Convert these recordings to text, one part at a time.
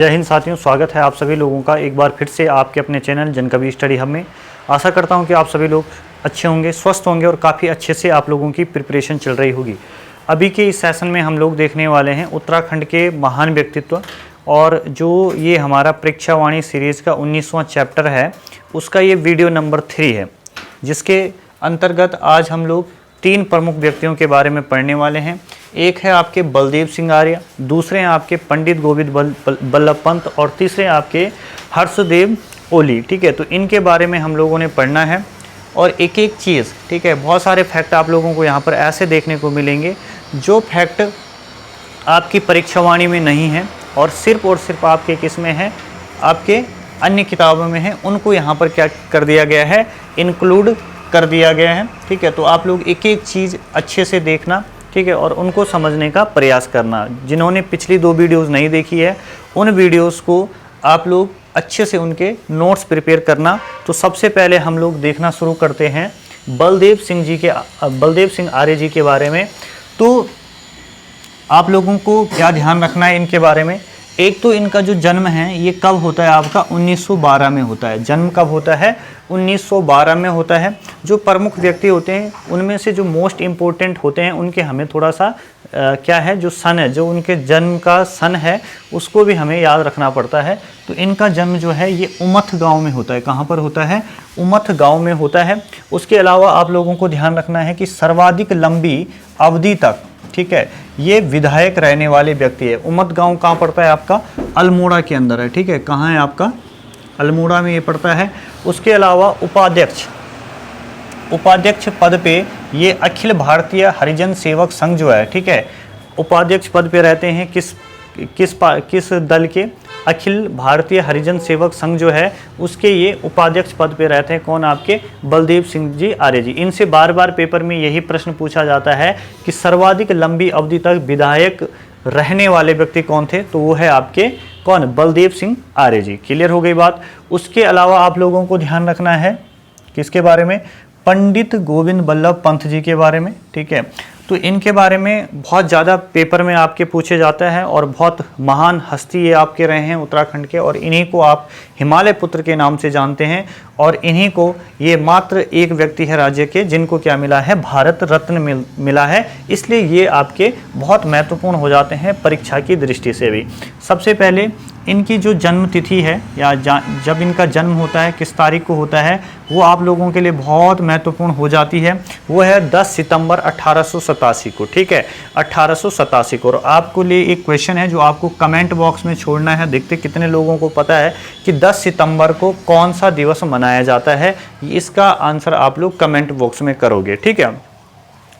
जय हिंद साथियों, स्वागत है आप सभी लोगों का एक बार फिर से आपके अपने चैनल जनकवि स्टडी हब में। आशा करता हूं कि आप सभी लोग अच्छे होंगे, स्वस्थ होंगे और काफ़ी अच्छे से आप लोगों की प्रिपरेशन चल रही होगी। अभी के इस सेशन में हम लोग देखने वाले हैं उत्तराखंड के महान व्यक्तित्व, और जो ये हमारा परीक्षावाणी सीरीज़ का 19वां चैप्टर है उसका ये वीडियो नंबर 3 है, जिसके अंतर्गत आज हम लोग 3 प्रमुख व्यक्तियों के बारे में पढ़ने वाले हैं। एक है आपके बलदेव सिंह आर्य, दूसरे हैं आपके पंडित गोविंद बल्लभ पंत और तीसरे आपके हर्षदेव ओली। ठीक है, तो इनके बारे में हम लोगों ने पढ़ना है और एक एक चीज़, ठीक है, बहुत सारे फैक्ट आप लोगों को यहाँ पर ऐसे देखने को मिलेंगे जो फैक्ट आपकी परीक्षावाणी में नहीं है और सिर्फ आपके किस में है, आपके अन्य किताबों में है। उनको यहाँ पर क्या कर दिया गया है, इंक्लूड कर दिया गया है। ठीक है, तो आप लोग एक एक चीज़ अच्छे से देखना, ठीक है, और उनको समझने का प्रयास करना। जिन्होंने पिछली 2 वीडियोस नहीं देखी है उन वीडियोस को आप लोग अच्छे से उनके नोट्स प्रिपेयर करना। तो सबसे पहले हम लोग देखना शुरू करते हैं बलदेव सिंह आर्य जी के बारे में। तो आप लोगों को क्या ध्यान रखना है इनके बारे में। एक तो इनका जो जन्म है ये कब होता है, आपका 1912 में होता है। जन्म कब होता है, 1912 में होता है। जो प्रमुख व्यक्ति होते हैं उनमें से जो मोस्ट इम्पोर्टेंट होते हैं उनके हमें थोड़ा सा क्या है, जो सन है, जो उनके जन्म का सन है उसको भी हमें याद रखना पड़ता है। तो इनका जन्म जो है ये उमथ गांव में होता है। कहाँ पर होता है, उमथ गांव में होता है। उसके अलावा आप लोगों को ध्यान रखना है कि सर्वाधिक लंबी अवधि तक, ठीक है, ये विधायक रहने वाले व्यक्ति है। उमथ गांव कहाँ पड़ता है, आपका अल्मोड़ा के अंदर है। ठीक है, कहाँ है आपका, अल्मोड़ा में ये पड़ता है। उसके अलावा उपाध्यक्ष पद पे ये अखिल भारतीय हरिजन सेवक संघ जो है, ठीक है, उपाध्यक्ष पद पे रहते हैं किस दल के, अखिल भारतीय हरिजन सेवक संघ जो है उसके ये उपाध्यक्ष पद पे रहते हैं। कौन, आपके बलदेव सिंह जी आर्य जी। इनसे बार बार पेपर में यही प्रश्न पूछा जाता है कि सर्वाधिक लंबी अवधि तक विधायक रहने वाले व्यक्ति कौन थे, तो वो है आपके कौन, बलदेव सिंह आर्य जी। क्लियर हो गई बात। उसके अलावा आप लोगों को ध्यान रखना है किसके बारे में, पंडित गोविंद बल्लभ पंत जी के बारे में। ठीक है, तो इनके बारे में बहुत ज़्यादा पेपर में आपके पूछे जाता है और बहुत महान हस्ती ये आपके रहे हैं उत्तराखंड के, और इन्हीं को आप हिमालय पुत्र के नाम से जानते हैं। और इन्हीं को ये मात्र एक व्यक्ति है राज्य के जिनको क्या मिला है, भारत रत्न मिला है। इसलिए ये आपके बहुत महत्वपूर्ण हो जाते हैं परीक्षा की दृष्टि से भी। सबसे पहले इनकी जो जन्म तिथि है या जब इनका जन्म होता है, किस तारीख को होता है, वो आप लोगों के लिए बहुत महत्वपूर्ण हो जाती है। वो है 10 सितंबर 1887 को। ठीक है, 1887 को। और आपको लिए एक क्वेश्चन है जो आपको कमेंट बॉक्स में छोड़ना है। देखते कितने लोगों को पता है कि 10 सितंबर को कौन सा दिवस मनाया जाता है। इसका आंसर आप लोग कमेंट बॉक्स में करोगे। ठीक है,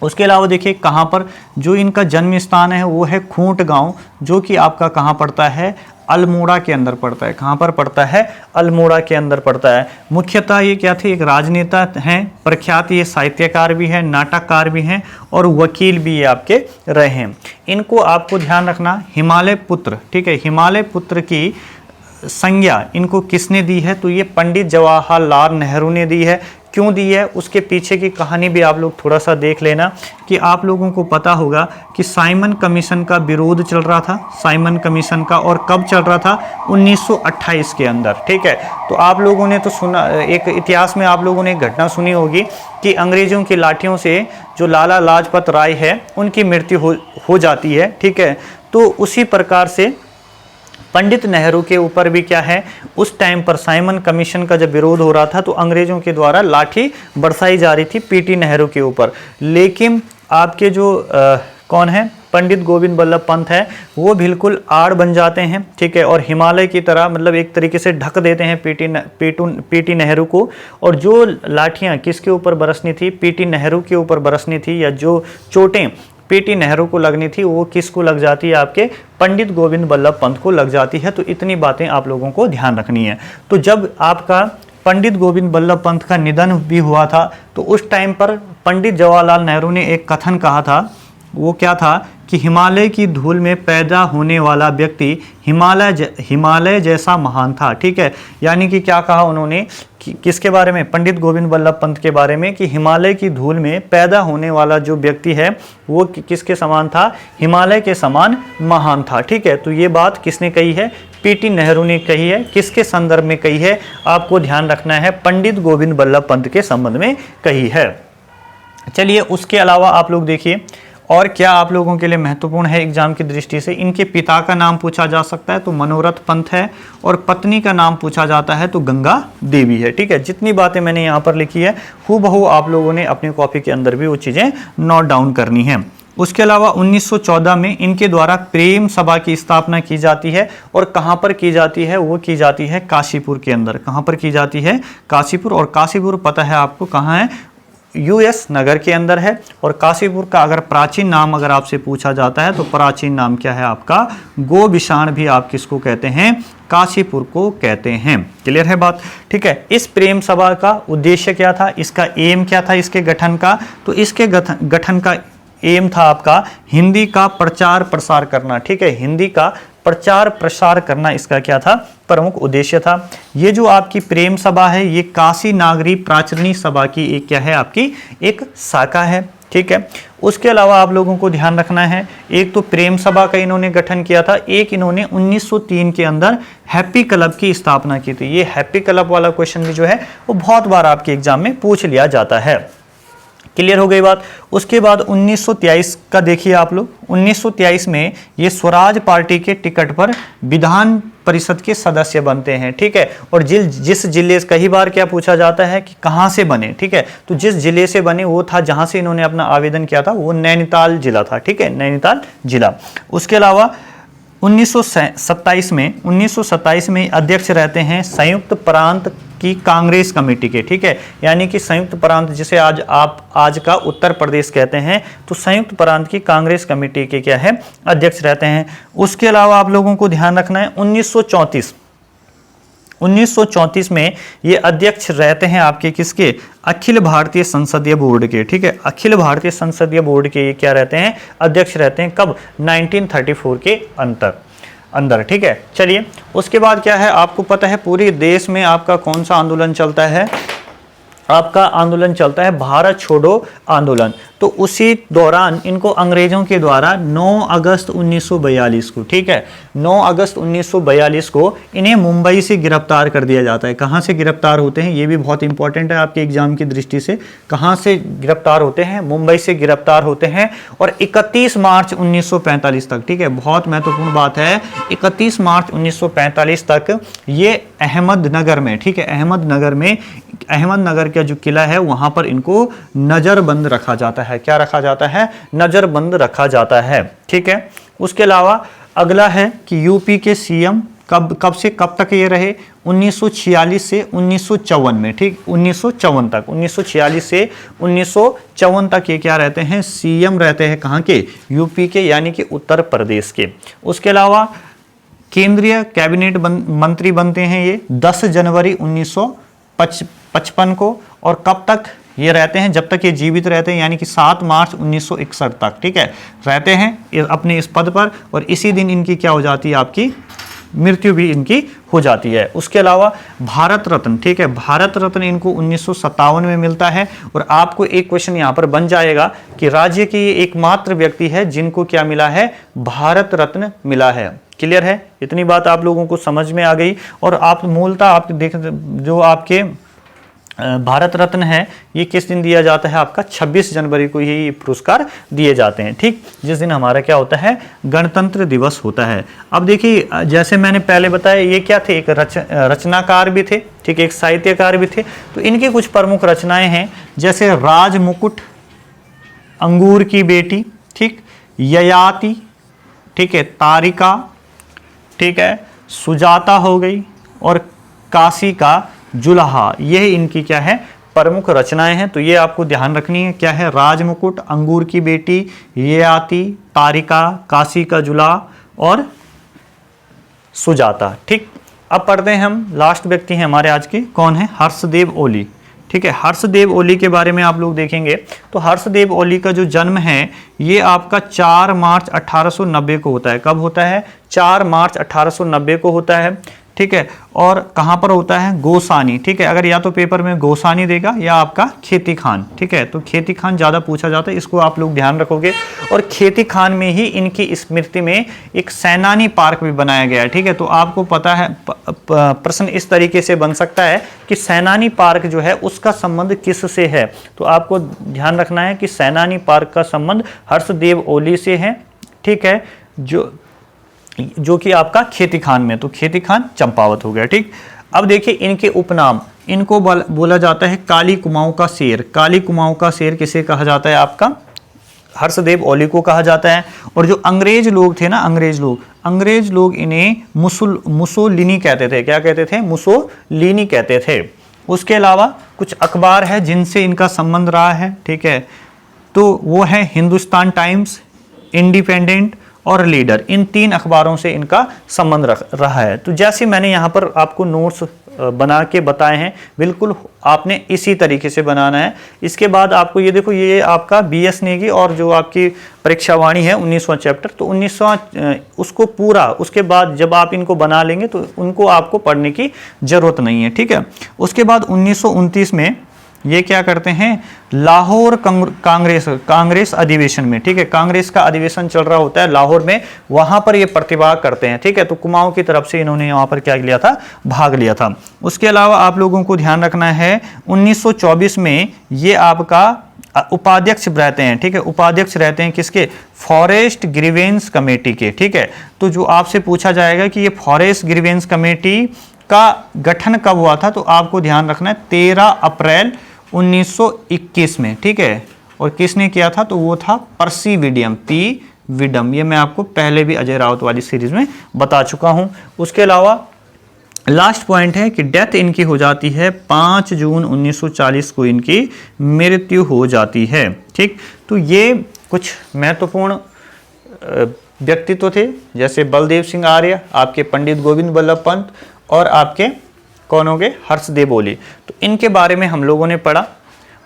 उसके अलावा देखिए कहाँ पर जो इनका जन्म स्थान है वो है खूंट गांव, जो कि आपका कहाँ पड़ता है, अल्मोड़ा के अंदर पड़ता है। कहाँ पर पड़ता है, अल्मोड़ा के अंदर पड़ता है। मुख्यतः ये क्या थे, एक राजनेता हैं, प्रख्यात ये साहित्यकार भी हैं, नाटककार भी हैं और वकील भी ये आपके रहे हैं। इनको आपको ध्यान रखना, हिमालय पुत्र, ठीक है, हिमालय पुत्र की संज्ञा इनको किसने दी है, तो ये पंडित जवाहरलाल नेहरू ने दी है। क्यों दी है, उसके पीछे की कहानी भी आप लोग थोड़ा सा देख लेना कि आप लोगों को पता होगा कि साइमन कमीशन का विरोध चल रहा था, साइमन कमीशन का, और कब चल रहा था, 1928 के अंदर। ठीक है, तो आप लोगों ने तो सुना, एक इतिहास में आप लोगों ने एक घटना सुनी होगी कि अंग्रेजों की लाठियों से जो लाला लाजपत राय है उनकी मृत्यु हो जाती है। ठीक है, तो उसी प्रकार से पंडित नेहरू के ऊपर भी क्या है, उस टाइम पर साइमन कमीशन का जब विरोध हो रहा था तो अंग्रेजों के द्वारा लाठी बरसाई जा रही थी पीटी नेहरू के ऊपर। लेकिन आपके जो कौन है, पंडित गोविंद बल्लभ पंत है, वो बिल्कुल आड़ बन जाते हैं। ठीक है, और हिमालय की तरह मतलब एक तरीके से ढक देते हैं पीटी नेहरू को। और जो लाठियाँ किसके ऊपर बरसनी थी, पीटी नेहरू के ऊपर बरसनी थी, या जो चोटें पीटी नेहरू को लगनी थी वो किसको लग जाती है, आपके पंडित गोविंद बल्लभ पंत को लग जाती है। तो इतनी बातें आप लोगों को ध्यान रखनी है। तो जब आपका पंडित गोविंद बल्लभ पंत का निधन भी हुआ था तो उस टाइम पर पंडित जवाहरलाल नेहरू ने एक कथन कहा था। वो क्या था कि हिमालय की धूल में पैदा होने वाला व्यक्ति हिमालय जैसा महान था। ठीक है, यानी कि क्या कहा उन्होंने, किसके बारे में, पंडित गोविंद बल्लभ पंत के बारे में, कि हिमालय की धूल में पैदा होने वाला जो व्यक्ति है वो किसके समान था, हिमालय के समान महान था। ठीक है, तो ये बात किसने कही है, पीटी नेहरू ने कही है, किसके संदर्भ में कही है, आपको ध्यान रखना है, पंडित गोविंद बल्लभ पंत के संबंध में कही है। चलिए उसके अलावा आप लोग देखिए और क्या आप लोगों के लिए महत्वपूर्ण है एग्जाम की दृष्टि से। इनके पिता का नाम पूछा जा सकता है तो मनोरथ पंत है, और पत्नी का नाम पूछा जाता है तो गंगा देवी है। ठीक है, जितनी बातें मैंने यहाँ पर लिखी है हूबहू आप लोगों ने अपनी कॉपी के अंदर भी वो चीज़ें नोट डाउन करनी है। उसके अलावा 1914 में इनके द्वारा प्रेम सभा की स्थापना की जाती है, और कहाँ पर की जाती है, वो की जाती है काशीपुर के अंदर। कहाँ पर की जाती है, काशीपुर। और काशीपुर पता है आपको कहाँ है, यूएस नगर के अंदर है। और काशीपुर का अगर प्राचीन नाम अगर आपसे पूछा जाता है तो प्राचीन नाम क्या है आपका, गोबिशाण भी आप किसको कहते हैं, काशीपुर को कहते हैं। क्लियर है बात। ठीक है, इस प्रेम सभा का उद्देश्य क्या था, इसका एम क्या था इसके गठन का, तो इसके गठन का एम था आपका हिंदी का प्रचार प्रसार करना। ठीक है, हिंदी का प्रचार प्रसार करना इसका क्या था, प्रमुख उद्देश्य था। ये जो आपकी प्रेम सभा है ये काशी नागरी प्राचरणी सभा की एक क्या है, आपकी एक शाखा है। ठीक है, उसके अलावा आप लोगों को ध्यान रखना है, एक तो प्रेम सभा का इन्होंने गठन किया था, एक इन्होंने 1903 के अंदर हैप्पी क्लब की स्थापना की थी। ये हैप्पी क्लब वाला क्वेश्चन भी जो है वो बहुत बार आपके एग्जाम में पूछ लिया जाता है। क्लियर हो गई बात। उसके बाद 1923 का देखिए आप लोग, 1923 में ये स्वराज पार्टी के टिकट पर विधान परिषद के सदस्य बनते हैं। ठीक है, और जिस जिले से कई बार क्या पूछा जाता है कि कहाँ से बने। ठीक है, तो जिस जिले से बने वो था जहाँ से इन्होंने अपना आवेदन किया था वो नैनीताल जिला था। ठीक है, नैनीताल जिला। उसके अलावा 1927 में अध्यक्ष रहते हैं संयुक्त प्रांत की कांग्रेस कमेटी के। ठीक है, यानी कि संयुक्त प्रांत जिसे आज का उत्तर प्रदेश कहते हैं, तो संयुक्त प्रांत की कांग्रेस कमेटी के क्या है, अध्यक्ष रहते हैं। उसके अलावा आप लोगों को ध्यान रखना है 1934 में ये अध्यक्ष रहते हैं आपके किसके, अखिल भारतीय संसदीय बोर्ड के। ठीक है, अखिल भारतीय संसदीय बोर्ड के ये क्या रहते हैं, अध्यक्ष रहते हैं। कब, 1934 के अंदर। ठीक है, चलिए उसके बाद क्या है, आपको पता है पूरे देश में आपका कौन सा आंदोलन चलता है, आपका आंदोलन चलता है भारत छोड़ो आंदोलन। तो उसी दौरान इनको अंग्रेजों के द्वारा 9 अगस्त 1942 को, ठीक है, 9 अगस्त 1942 को इन्हें मुंबई से गिरफ्तार कर दिया जाता है। कहाँ से गिरफ्तार होते हैं, ये भी बहुत इंपॉर्टेंट है आपके एग्जाम की दृष्टि से। कहाँ से गिरफ्तार होते हैं, मुंबई से गिरफ्तार होते हैं, और 31 मार्च 1945 तक, ठीक है, बहुत महत्वपूर्ण बात है, 31 मार्च 1945 तक ये अहमदनगर में, ठीक है, अहमदनगर का जो किला है वहां पर इनको नजरबंद रखा जाता है। क्या रखा जाता है, नजरबंद रखा जाता है। ठीक है, उसके अलावा अगला है कि यूपी के सीएम कब से कब तक ये रहे, 1946 से 1954 में। ठीक, 1954 तक, 1946 से 1954 तक ये क्या रहते हैं, सीएम रहते हैं। कहाँ के, यूपी के, यानी कि उत्तर प्रदेश के। उसके अलावा केंद्रीय कैबिनेट मंत्री बनते हैं ये 10 जनवरी 1955 को, और कब तक ये रहते हैं, जब तक ये जीवित रहते हैं, यानी कि 7 मार्च 1961 तक, ठीक है, रहते हैं अपने इस पद पर, और इसी दिन इनकी क्या हो जाती है, आपकी मृत्यु भी इनकी हो जाती है। उसके अलावा भारत रत्न, ठीक है, भारत रत्न इनको 1957 में मिलता है। और आपको एक क्वेश्चन यहाँ पर बन जाएगा कि राज्य की एकमात्र व्यक्ति है जिनको क्या मिला है, भारत रत्न मिला है। क्लियर है, इतनी बात आप लोगों को समझ में आ गई। और आप मूलतः आप देख, जो आपके भारत रत्न है ये किस दिन दिया जाता है, आपका 26 जनवरी को ये पुरस्कार दिए जाते हैं। ठीक, जिस दिन हमारा क्या होता है, गणतंत्र दिवस होता है। अब देखिए, जैसे मैंने पहले बताया, ये क्या थे, एक रचनाकार भी थे, ठीक, एक साहित्यकार भी थे। तो इनकी कुछ प्रमुख रचनाएं हैं, जैसे राज मुकुट, अंगूर की बेटी, ठीक, ययाति, ठीक है, तारिका, ठीक है, सुजाता हो गई, और काशी का जुलाहा, ये इनकी क्या है, प्रमुख रचनाएं हैं। तो ये आपको ध्यान रखनी है, क्या है, राजमुकुट, अंगूर की बेटी, ययाति, तारिका, काशी का जुलाहा और सुजाता। ठीक, अब पढ़ते हैं हम, लास्ट व्यक्ति हैं हमारे आज के, कौन है, हर्षदेव ओली। ठीक है, हर्षदेव ओली के बारे में आप लोग देखेंगे तो हर्षदेव ओली का जो जन्म है ये आपका 4 मार्च 1890 को होता है। कब होता है, 4 मार्च 1890 को होता है। ठीक है। और कहाँ पर होता है, गोसानी, ठीक है। अगर या तो पेपर में गोसानी देगा या आपका खेती खान, ठीक है। तो खेती खान ज़्यादा पूछा जाता है, इसको आप लोग ध्यान रखोगे। और खेती खान में ही इनकी स्मृति में एक सैनानी पार्क भी बनाया गया है, ठीक है। तो आपको पता है प्रश्न इस तरीके से बन सकता है कि सैनानी पार्क जो है उसका संबंध किस से है। तो आपको ध्यान रखना है कि सैनानी पार्क का संबंध हर्षदेव ओली से है, ठीक है, जो कि आपका खेती खान में, तो खेती खान चंपावत हो गया, ठीक। अब देखिए इनके उपनाम, इनको बोला जाता है काली कुमाऊं का शेर। काली कुमाऊं का शेर किसे कहा जाता है, आपका हर्षदेव ओली को कहा जाता है। और जो अंग्रेज लोग थे ना, अंग्रेज लोग इन्हें मुसोलिनी कहते थे। क्या कहते थे, मुसोलिनी कहते थे। उसके अलावा कुछ अखबार है जिनसे इनका संबंध रहा है, ठीक है। तो वो है हिंदुस्तान टाइम्स, इंडिपेंडेंट और लीडर। इन 3 अखबारों से इनका संबंध रहा है। तो जैसे मैंने यहाँ पर आपको नोट्स बना के बताए हैं, बिल्कुल आपने इसी तरीके से बनाना है। इसके बाद आपको ये देखो, ये आपका BS नेगी और जो आपकी परीक्षावाणी है 19वां चैप्टर, तो 19वां उसको पूरा, उसके बाद जब आप इनको बना लेंगे तो उनको आपको पढ़ने की जरूरत नहीं है, ठीक है। उसके बाद 1929 में ये क्या करते हैं, लाहौर कांग्रेस अधिवेशन में, ठीक है, कांग्रेस का अधिवेशन चल रहा होता है लाहौर में, वहां पर ये प्रतिभाग करते हैं, ठीक है। तो कुमाऊं की तरफ से इन्होंने वहां पर क्या लिया था, भाग लिया था। उसके अलावा आप लोगों को ध्यान रखना है 1924 में ये आपका उपाध्यक्ष रहते हैं, ठीक है। उपाध्यक्ष रहते हैं किसके, फॉरेस्ट ग्रीवेंस कमेटी के, ठीक है। तो जो आपसे पूछा जाएगा कि ये फॉरेस्ट ग्रीवेंस कमेटी का गठन कब हुआ था, तो आपको ध्यान रखना है 13 अप्रैल 1921 में, ठीक है। और किसने किया था, तो वो था पर्सी विडम। ये मैं आपको पहले भी अजय राउत वाली सीरीज में बता चुका हूं। उसके अलावा लास्ट पॉइंट है कि डेथ इनकी हो जाती है 5 जून 1940 को इनकी मृत्यु हो जाती है, ठीक। तो ये कुछ महत्वपूर्ण व्यक्तित्व थे, जैसे बलदेव सिंह आर्य, आपके पंडित गोविंद बल्लभ पंत और आपके कौन हो गए, हर्षदेव ओली। तो इनके बारे में हम लोगों ने पढ़ा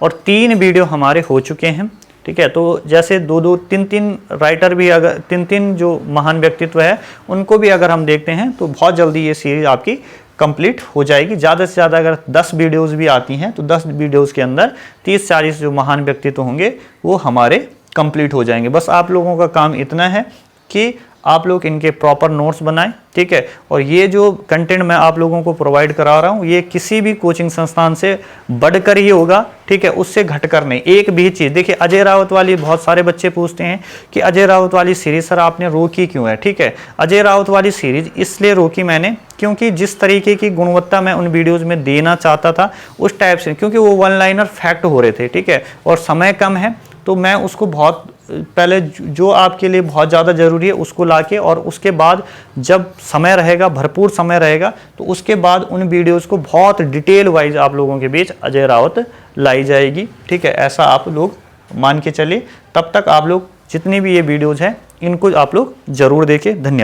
और 3 वीडियो हमारे हो चुके हैं, ठीक है। तो जैसे 2-2, 3-3 राइटर भी, अगर 3-3 जो महान व्यक्तित्व है उनको भी अगर हम देखते हैं तो बहुत जल्दी ये सीरीज आपकी कंप्लीट हो जाएगी। ज़्यादा से ज़्यादा अगर 10 वीडियोस भी आती हैं तो 10 वीडियोस के अंदर 30-40 जो महान व्यक्तित्व होंगे वो हमारे कंप्लीट हो जाएंगे। बस आप लोगों का काम इतना है कि आप लोग इनके प्रॉपर नोट्स बनाएं, ठीक है। और ये जो कंटेंट मैं आप लोगों को प्रोवाइड करा रहा हूँ ये किसी भी कोचिंग संस्थान से बढ़कर ही होगा, ठीक है, उससे घटकर नहीं। एक भी चीज़ देखिए, अजय राउत वाली बहुत सारे बच्चे पूछते हैं कि अजय राउत वाली सीरीज सर आपने रोकी क्यों है, ठीक है। अजय राउत वाली सीरीज इसलिए रोकी मैंने क्योंकि जिस तरीके की गुणवत्ता मैं उन वीडियोज में देना चाहता था उस टाइप से, क्योंकि वो 1 लाइनर फैक्ट हो रहे थे, ठीक है, और समय कम है, तो मैं उसको बहुत पहले जो आपके लिए बहुत ज़्यादा ज़रूरी है उसको लाके, और उसके बाद जब समय रहेगा, भरपूर समय रहेगा, तो उसके बाद उन वीडियोस को बहुत डिटेल वाइज आप लोगों के बीच अजय राउत लाई जाएगी, ठीक है। ऐसा आप लोग मान के चलिए। तब तक आप लोग जितनी भी ये वीडियोज़ हैं इनको आप लोग ज़रूर देखें। धन्यवाद।